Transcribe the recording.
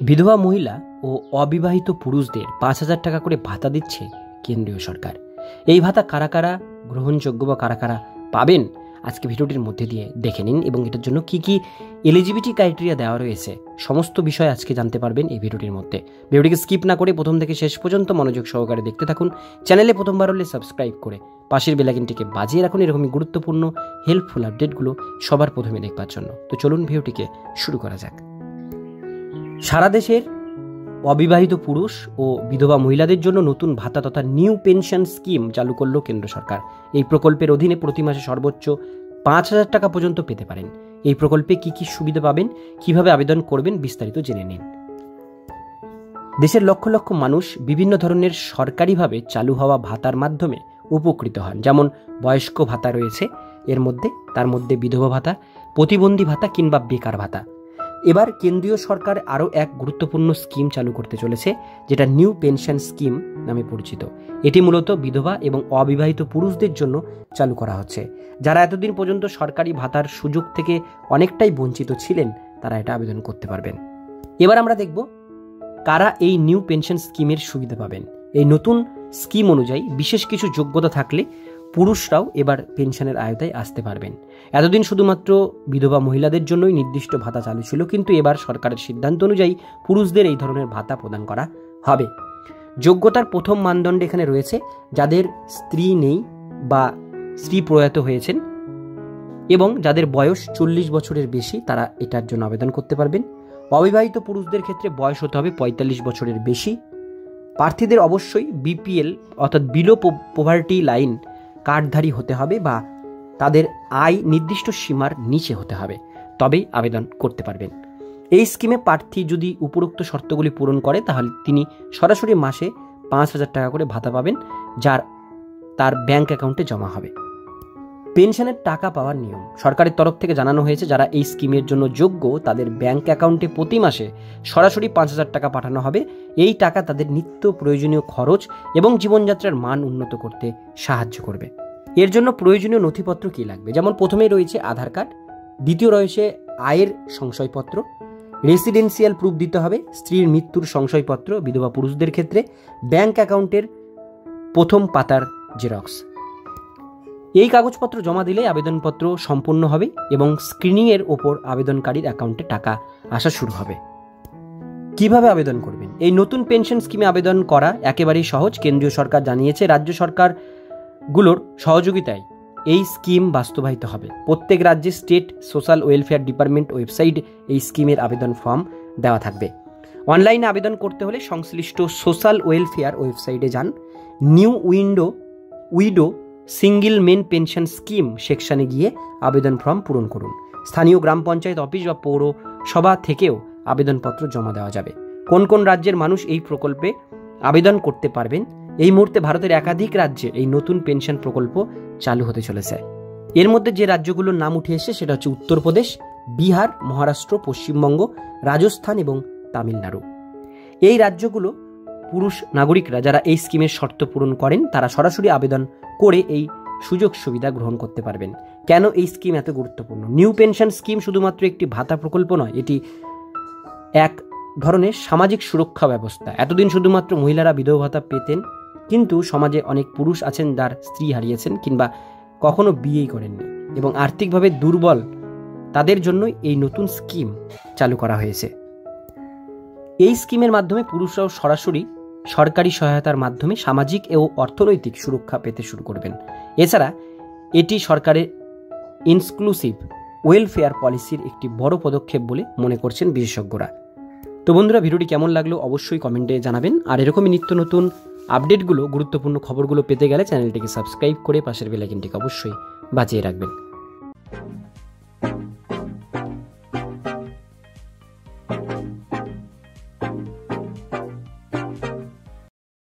বিধবা মহিলা ও অবিবাহিত পুরুষদের 5,000 টাকা করে ভাতা দিচ্ছে কেন্দ্রীয় সরকার। এই ভাতা কারা কারা গ্রহণযোগ্য বা কারা কারা পাবেন আজকে ভিডিওটির মধ্যে দিয়ে দেখে নিন, এবং এটার জন্য কি কি এলিজিবিলিটি ক্রাইটেরিয়া দেওয়া রয়েছে সমস্ত বিষয় আজকে জানতে পারবেন এই ভিডিওটির মধ্যে। ভিডিওটিকে স্কিপ না করে প্রথম থেকে শেষ পর্যন্ত মনোযোগ সহকারে দেখতে থাকুন। চ্যানেলে প্রথমবার হলে সাবস্ক্রাইব করে পাশের বেল আইকনটিকে বাজিয়ে রাখুন এরকমই গুরুত্বপূর্ণ হেল্পফুল আপডেটগুলো সবার প্রথমে দেখবার জন্য। তো চলুন ভিডিওটিকে শুরু করা যাক। সারা দেশের অবিবাহিত পুরুষ ও বিধবা মহিলাদের জন্য নতুন ভাতা তথা নিউ পেনশন স্কিম চালু করল কেন্দ্র সরকার। এই প্রকল্পের অধীনে প্রতি মাসে সর্বোচ্চ 5,000 টাকা পর্যন্ত পেতে পারেন। এই প্রকল্পে কি কি সুবিধা পাবেন, কিভাবে আবেদন করবেন, বিস্তারিত জেনে নিন। দেশের লক্ষ লক্ষ মানুষ বিভিন্ন ধরনের সরকারিভাবে চালু হওয়া ভাতার মাধ্যমে উপকৃত হন। যেমন বয়স্ক ভাতা রয়েছে এর মধ্যে, তার মধ্যে বিধবা ভাতা, প্রতিবন্ধী ভাতা কিংবা বেকার ভাতা। এবার কেন্দ্রীয় সরকার আরও এক গুরুত্বপূর্ণ স্কিম চালু করতে চলেছে, যেটা নিউ পেনশন স্কিম নামে পরিচিত। এটি মূলত বিধবা এবং অবিবাহিত পুরুষদের জন্য চালু করা হচ্ছে। যারা এতদিন পর্যন্ত সরকারি ভাতার সুযোগ থেকে অনেকটাই বঞ্চিত ছিলেন, তারা এটা আবেদন করতে পারবেন। এবার আমরা দেখব কারা এই নিউ পেনশন স্কিমের সুবিধা পাবেন। এই নতুন স্কিম অনুযায়ী বিশেষ কিছু যোগ্যতা থাকলে পুরুষরাও এবার পেনশনের আওতায় আসতে পারবেন। এতদিন শুধুমাত্র বিধবা মহিলাদের জন্যই নির্দিষ্ট ভাতা চালু ছিল, কিন্তু এবার সরকারের সিদ্ধান্ত অনুযায়ী পুরুষদের এই ধরনের ভাতা প্রদান করা হবে। যোগ্যতার প্রথম মানদণ্ড এখানে রয়েছে যাদের স্ত্রী নেই বা স্ত্রী প্রয়াত হয়েছেন এবং যাদের বয়স 40 বছরের বেশি, তারা এটার জন্য আবেদন করতে পারবেন। অবিবাহিত পুরুষদের ক্ষেত্রে বয়স হতে হবে 45 বছরের বেশি। প্রার্থীদের অবশ্যই বিপিএল অর্থাৎ বিলো পভার্টি লাইন কার্ডধারী হতে হবে বা তাদের আয় নির্দিষ্ট সীমার নিচে হতে হবে, তবেই আবেদন করতে পারবেন। এই স্কিমে প্রার্থী যদি উপরোক্ত শর্তগুলি পূরণ করে তাহলে তিনি সরাসরি মাসে 5,000 টাকা করে ভাতা পাবেন, যার তার ব্যাংক অ্যাকাউন্টে জমা হবে। পেনশনের টাকা পাওয়ার নিয়ম সরকারের তরফ থেকে জানানো হয়েছে, যারা এই স্কিমের জন্য যোগ্য তাদের ব্যাংক অ্যাকাউন্টে প্রতি মাসে সরাসরি 5,000 টাকা পাঠানো হবে। এই টাকা তাদের নিত্য প্রয়োজনীয় খরচ এবং জীবনযাত্রার মান উন্নত করতে সাহায্য করবে। এর জন্য প্রয়োজনীয় নথিপত্র কী লাগবে, যেমন প্রথমেই রয়েছে আধার কার্ড, দ্বিতীয় রয়েছে আয়ের সংশয়পত্র, রেসিডেন্সিয়াল প্রুফ দিতে হবে, স্ত্রীর মৃত্যুর সংশয়পত্র বিধবা পুরুষদের ক্ষেত্রে, ব্যাংক অ্যাকাউন্টের প্রথম পাতার জেরক্স। এই কাগজপত্র জমা দিলে আবেদনপত্র সম্পূর্ণ হবে এবং স্ক্রিনিংয়ের ওপর আবেদনকারীর অ্যাকাউন্টে টাকা আসা শুরু হবে। কিভাবে আবেদন করবেন? এই নতুন পেনশন স্কিমে আবেদন করা একেবারেই সহজ। কেন্দ্রীয় সরকার জানিয়েছে রাজ্য সরকারগুলোর সহযোগিতায় এই স্কিম বাস্তবায়িত হবে। প্রত্যেক রাজ্যে state social welfare department website এই স্কিমের আবেদন ফর্ম দেওয়া থাকবে। অনলাইনে আবেদন করতে হলে সংশ্লিষ্ট সোশ্যাল ওয়েলফেয়ার ওয়েবসাইটে যান। New widow single men pension scheme সেকশনে গিয়ে আবেদন ফর্ম পূরণ করুন। স্থানীয় গ্রাম পঞ্চায়েত অফিস বা পৌরসভা থেকেও আবেদনপত্র জমা দেওয়া যাবে। কোন কোন রাজ্যের মানুষ এই প্রকল্পে আবেদন করতে পারবেন? এই মুহূর্তে ভারতের একাধিক রাজ্যে এই নতুন পেনশন প্রকল্প চালু হতে চলেছে। এর মধ্যে যে রাজ্যগুলোর নাম উঠে এসেছে সেটা হচ্ছে উত্তরপ্রদেশ, বিহার, মহারাষ্ট্র, পশ্চিমবঙ্গ, রাজস্থান এবং তামিলনাড়ু। এই রাজ্যগুলো পুরুষ নাগরিকরা যারা এই স্কিমের শর্ত পূরণ করেন তারা সরাসরি আবেদন করে এই সুযোগ সুবিধা গ্রহণ করতে পারবেন। কেন এই স্কিম এত গুরুত্বপূর্ণ? নিউ পেনশন স্কিম শুধুমাত্র একটি ভাতা প্রকল্প নয়, এটি এক ধরনের সামাজিক সুরক্ষা ব্যবস্থা। এতদিন শুধুমাত্র মহিলারা বিধবা ভাতা পেতেন, কিন্তু সমাজে অনেক পুরুষ আছেন যার স্ত্রী হারিয়েছেন কিংবা কখনো বিয়েই করেননি এবং আর্থিকভাবে দুর্বল, তাদের জন্যই এই নতুন স্কিম চালু করা হয়েছে। এই স্কিমের মাধ্যমে পুরুষরাও সরাসরি সরকারি সহায়তার মাধ্যমে সামাজিক ও অর্থনৈতিক সুরক্ষা পেতে শুরু করবেন। এছাড়া এটি সরকারের ইনক্লুসিভ ওয়েলফেয়ার পলিসির একটি বড় পদক্ষেপ বলে মনে করছেন বিশেষজ্ঞরা। তো বন্ধুরা, ভিডিওটি কেমন লাগলো অবশ্যই কমেন্টে জানাবেন। আর এরকমই নিত্য নতুন আপডেটগুলো, গুরুত্বপূর্ণ খবরগুলো পেতে গেলে চ্যানেলটিকে সাবস্ক্রাইব করে পাশের বেল আইকনটিকে অবশ্যই বাজিয়ে রাখবেন।